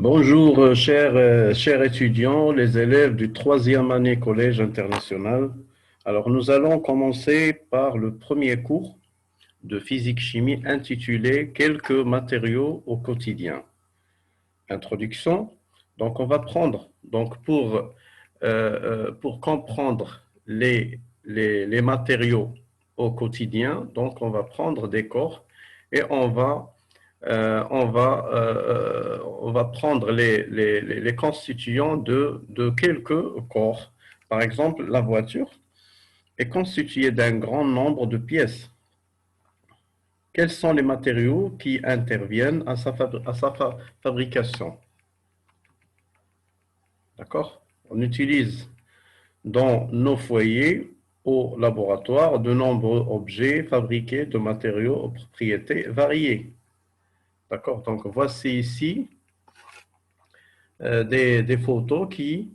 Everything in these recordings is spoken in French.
Bonjour, chers étudiants, les élèves du troisième année Collège international. Alors, nous allons commencer par le premier cours de physique-chimie intitulé Quelques matériaux au quotidien. Introduction. Donc, on va prendre, pour comprendre les matériaux au quotidien, donc on va prendre des corps et on va prendre les constituants de quelques corps. Par exemple, la voiture est constituée d'un grand nombre de pièces. Quels sont les matériaux qui interviennent à sa fabrication? D'accord? On utilise dans nos foyers au laboratoire de nombreux objets fabriqués de matériaux aux propriétés variées. D'accord? Donc, voici ici des photos qui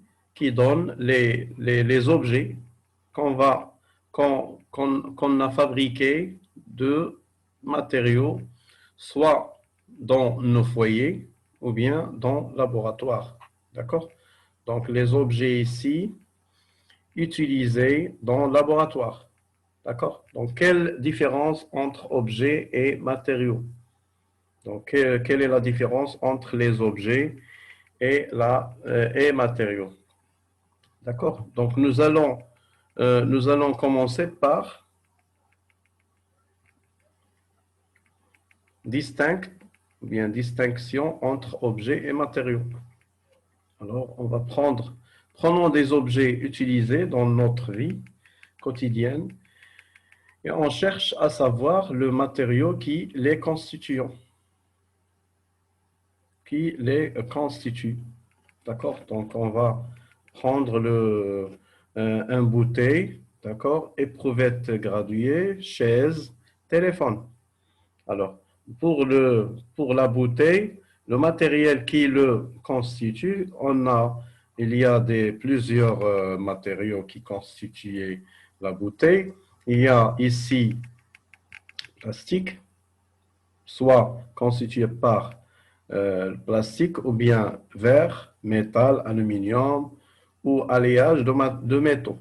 donnent les objets qu'on a fabriqués de matériaux, soit dans nos foyers ou bien dans le laboratoire. D'accord? Donc, les objets ici utilisés dans le laboratoire. D'accord? Donc, quelle différence entre objets et matériaux? Donc, quelle est la différence entre les objets et matériaux? D'accord? Donc, nous allons commencer par distinction entre objets et matériaux. Alors, prenons des objets utilisés dans notre vie quotidienne et on cherche à savoir le matériau qui les constitue. D'accord? Donc, on va prendre un bouteille, d'accord? Éprouvette graduée, chaise, téléphone. Alors, pour la bouteille, le matériel qui le constitue, il y a plusieurs matériaux qui constituent la bouteille. Il y a ici plastique, soit constitué par plastique ou bien verre, métal, aluminium ou alliage de métaux.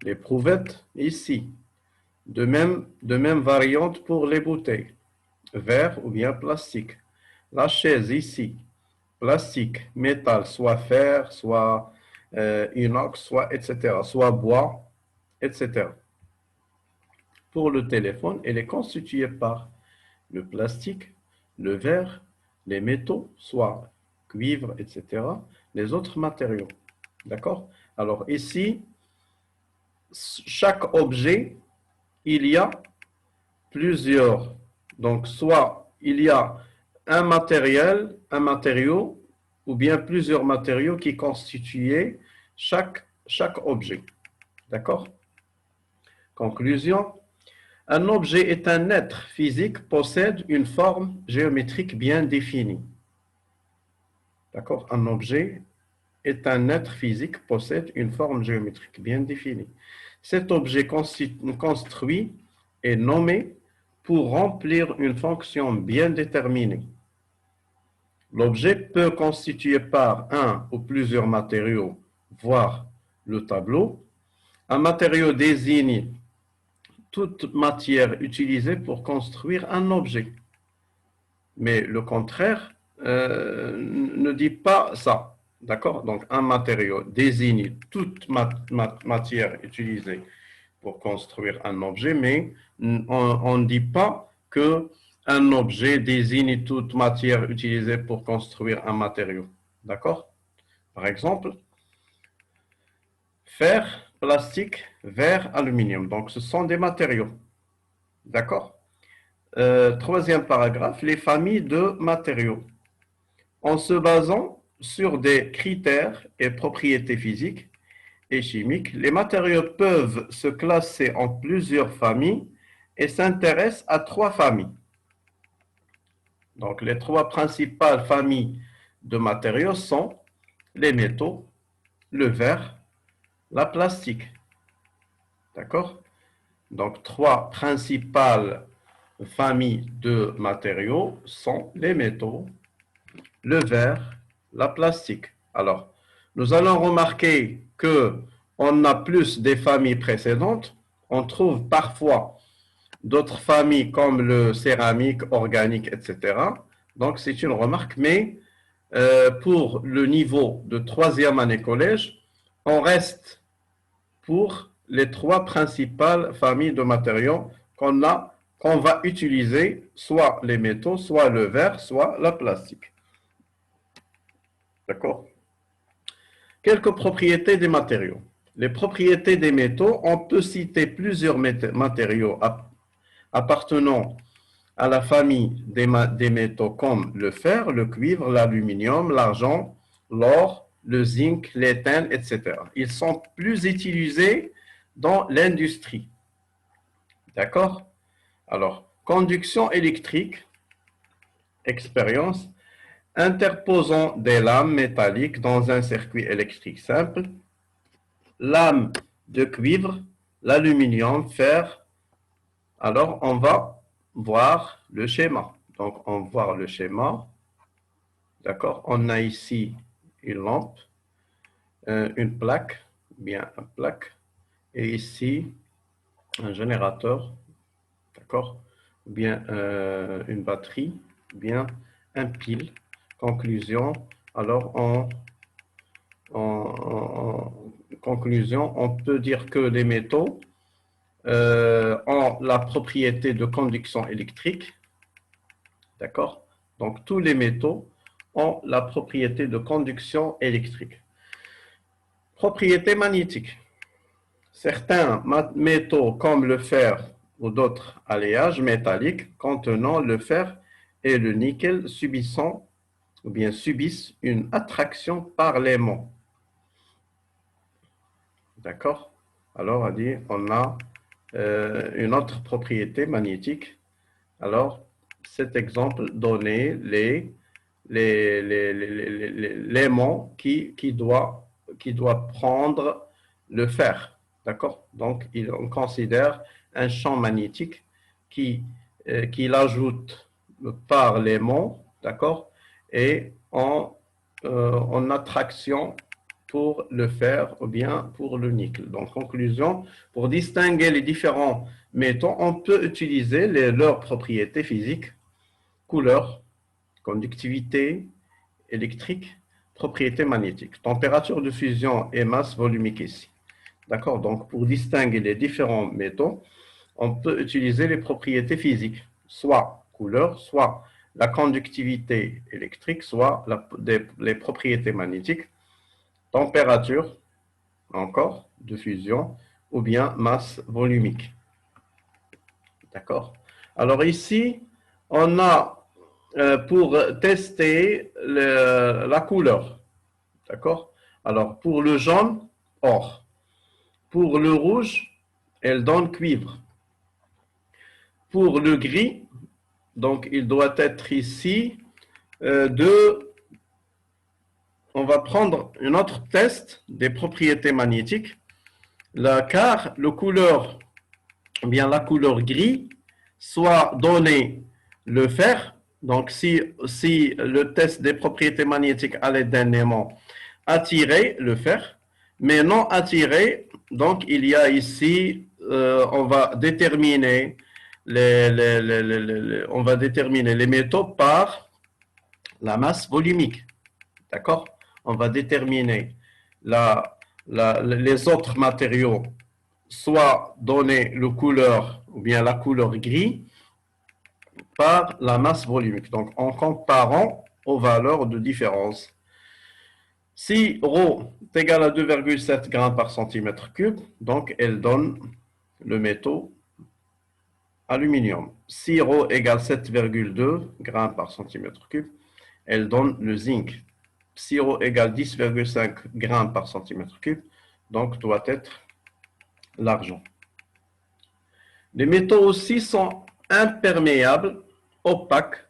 L'éprouvette ici, de même variante pour les bouteilles, verre ou bien plastique. La chaise ici, plastique, métal, soit fer, soit inox, soit etc., soit bois, etc. Pour le téléphone, elle est constituée par le plastique, le verre, les métaux, soit cuivre, etc., les autres matériaux. D'accord? Alors ici, chaque objet, il y a plusieurs. Donc, soit il y a un matériau, ou bien plusieurs matériaux qui constituaient chaque objet. D'accord? Conclusion. Un objet est un être physique, possède une forme géométrique bien définie. D'accord? Un objet est un être physique, possède une forme géométrique bien définie. Cet objet construit est nommé pour remplir une fonction bien déterminée. L'objet peut constituer par un ou plusieurs matériaux, voire le tableau. Un matériau désigne toute matière utilisée pour construire un objet. Mais le contraire ne dit pas ça. D'accord? Donc, un matériau désigne toute matière utilisée pour construire un objet, mais on ne dit pas que un objet désigne toute matière utilisée pour construire un matériau. D'accord? Par exemple, fer, plastique, verre, aluminium. Donc, ce sont des matériaux. D'accord? Troisième paragraphe, les familles de matériaux. En se basant sur des critères et propriétés physiques et chimiques, les matériaux peuvent se classer en plusieurs familles et s'intéressent à trois familles. Donc, les trois principales familles de matériaux sont les métaux, le verre, la plastique. D'accord? Donc, trois principales familles de matériaux sont les métaux, le verre, la plastique. Alors, nous allons remarquer que on a plus des familles précédentes. On trouve parfois d'autres familles comme le céramique, organique, etc. Donc, c'est une remarque, mais pour le niveau de troisième année collège, on reste pour les trois principales familles de matériaux qu'on va utiliser, soit les métaux, soit le verre, soit la plastique. D'accord? Quelques propriétés des matériaux. Les propriétés des métaux, on peut citer plusieurs matériaux appartenant à la famille des métaux comme le fer, le cuivre, l'aluminium, l'argent, l'or, le zinc, l'éthène, etc. Ils sont plus utilisés dans l'industrie. D'accord? Alors, conduction électrique, expérience, interposant des lames métalliques dans un circuit électrique simple, lames de cuivre, l'aluminium, fer. Alors, on va voir le schéma. Donc, on va voir le schéma. D'accord? On a ici une lampe, une plaque, bien une plaque, et ici un générateur, d'accord? Bien une batterie, bien un pile. Conclusion. Alors, en conclusion, on peut dire que les métaux ont la propriété de conduction électrique, d'accord? Donc, tous les métaux ont la propriété de conduction électrique. Propriété magnétique. Certains métaux comme le fer ou d'autres alliages métalliques contenant le fer et le nickel subissent une attraction par l'aimant. D'accord? Alors, on a une autre propriété magnétique. Alors, cet exemple donnait l'aimant qui doit prendre le fer. D'accord? Donc, on considère un champ magnétique qui l'ajoute par l'aimant, d'accord? Et en attraction pour le fer ou bien pour le nickel. Donc, conclusion, pour distinguer les différents métaux, on peut utiliser leurs propriétés physiques, couleur, conductivité électrique, propriété magnétique, température de fusion et masse volumique ici. D'accord? Donc, pour distinguer les différents métaux, on peut utiliser les propriétés physiques, soit couleur, soit la conductivité électrique, soit les propriétés magnétiques, température, encore, de fusion, ou bien masse volumique. D'accord? Alors ici, on a pour tester la couleur. D'accord? Alors, pour le jaune, or. Pour le rouge, elle donne cuivre. Pour le gris, donc il doit être ici on va prendre un autre test des propriétés magnétiques, car la couleur gris soit donné le fer. Donc, si le test des propriétés magnétiques à l'aide d'un aimant attirer le fer, mais non attirer, donc il y a ici, on va déterminer les métaux par la masse volumique. D'accord? On va déterminer les autres matériaux, soit donner le couleur ou bien la couleur gris par la masse volumique. Donc, en comparant aux valeurs de différence. Si ρ est égal à 2,7 grammes par centimètre cube, donc elle donne le métaux aluminium. Si ρ égale 7,2 grammes par centimètre cube, elle donne le zinc. Si ρ égale 10,5 grammes par centimètre cube, donc doit être l'argent. Les métaux aussi sont imperméables, opaques,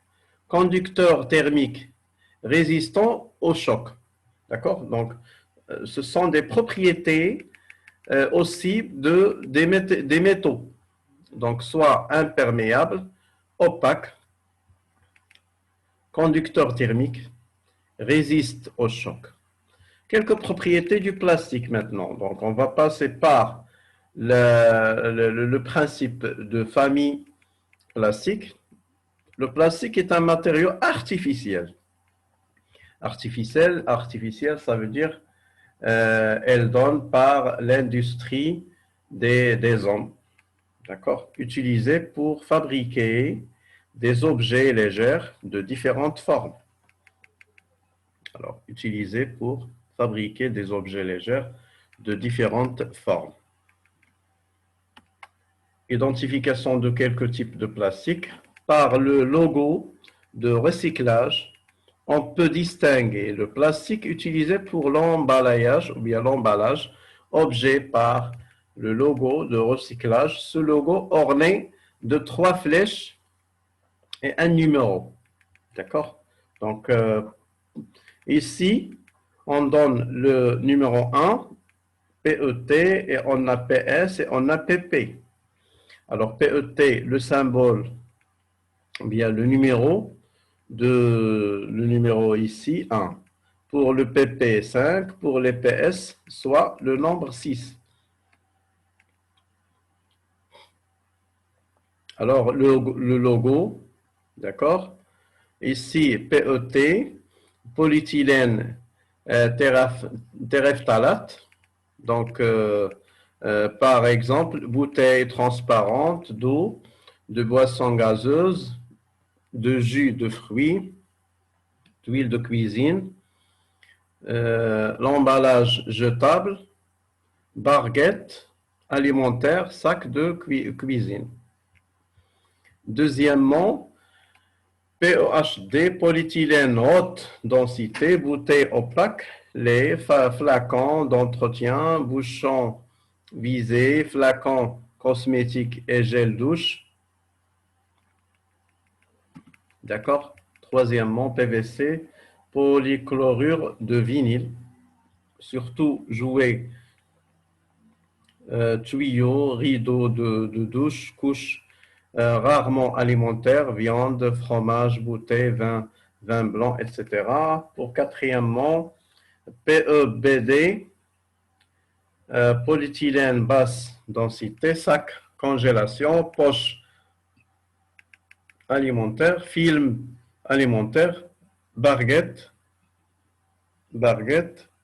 conducteurs thermiques, résistants au choc. D'accord? Donc, ce sont des propriétés aussi des métaux. Donc, soit imperméables, opaques, conducteurs thermiques, résiste au choc. Quelques propriétés du plastique maintenant. Donc, on va passer par le principe de famille plastique. Le plastique est un matériau artificiel. Artificiel, ça veut dire elle donne par l'industrie des hommes, d'accord, utilisé pour fabriquer des objets légers de différentes formes. Alors, utilisé pour fabriquer des objets légers de différentes formes. Identification de quelques types de plastique. Par le logo de recyclage, on peut distinguer le plastique utilisé pour l'emballage ou bien l'emballage, objet par le logo de recyclage. Ce logo orné de 3 flèches et un numéro. D'accord? Donc, ici, on donne le numéro 1, PET, et on a PS et on a PP. Alors, PET, le symbole, bien le numéro ici, 1. Pour le PP, 5. Pour les PS, soit le nombre 6. Alors, le logo, d'accord? Ici, PET, polyéthylène terephthalate. Donc, par exemple, bouteille transparente d'eau, de boisson gazeuse, de jus de fruits, d'huile de cuisine, l'emballage jetable, barquette alimentaire, sac de cuisine. Deuxièmement, PEHD, polyéthylène haute densité, bouteille opaque, les flacons d'entretien, bouchons visés, flacons cosmétiques et gel douche. D'accord? Troisièmement, PVC, polychlorure de vinyle, surtout jouets, tuyaux, rideaux de douche, couches, rarement alimentaires, viande, fromage, bouteilles, vin blanc, etc. Pour quatrièmement, PEBD, polyéthylène basse densité, sac congélation, poche alimentaire, film alimentaire, barquette,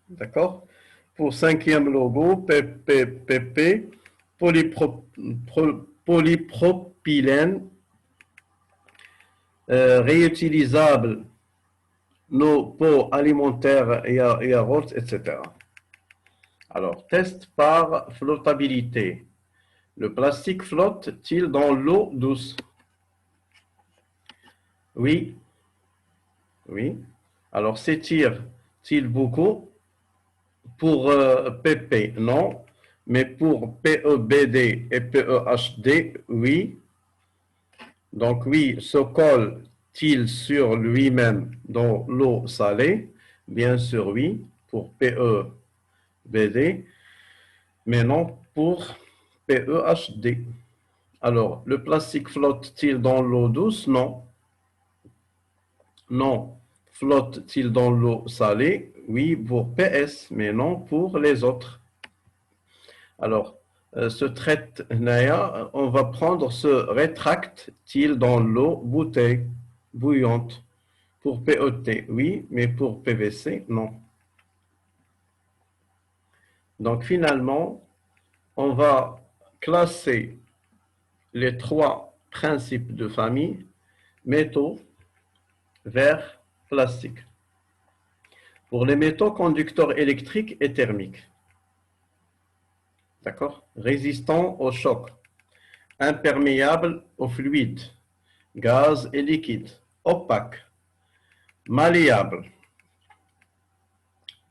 d'accord. Pour cinquième logo, PPP, polypropylène, réutilisable, nos pots alimentaires et yaourts, etc. Alors, test par flottabilité. Le plastique flotte-t-il dans l'eau douce? Oui, oui. Alors, s'étire-t-il beaucoup? Pour PP, non. Mais pour PEBD et PEHD, oui. Donc, oui, se colle-t-il sur lui-même dans l'eau salée? Bien sûr, oui, pour PEBD, mais non pour PEHD. Alors, le plastique flotte-t-il dans l'eau douce? Non. Non. Flotte-t-il dans l'eau salée? Oui, pour PS, mais non pour les autres. Alors, ce traite Naya, on va prendre ce rétracte-t-il dans l'eau bouteille bouillante. Pour PET, oui, mais pour PVC, non. Donc finalement, on va classer les 3 principes de famille, métaux, verre, plastique. Pour les métaux conducteurs électriques et thermiques, d'accord? Résistants au choc, imperméables aux fluides, gaz et liquide, opaques, malléables.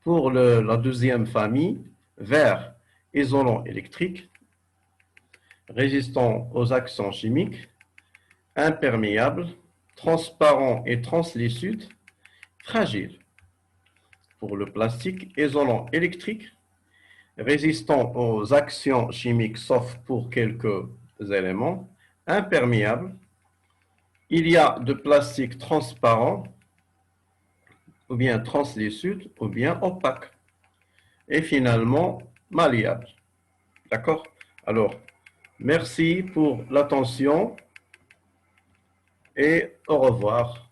Pour la deuxième famille, verre, isolant électrique, résistant aux actions chimiques, imperméable, transparent et translucide, fragile. Pour le plastique, isolant électrique, résistant aux actions chimiques sauf pour quelques éléments, imperméable. Il y a de plastique transparent, ou bien translucide, ou bien opaque. Et finalement, malléable. D'accord? Alors, merci pour l'attention et au revoir.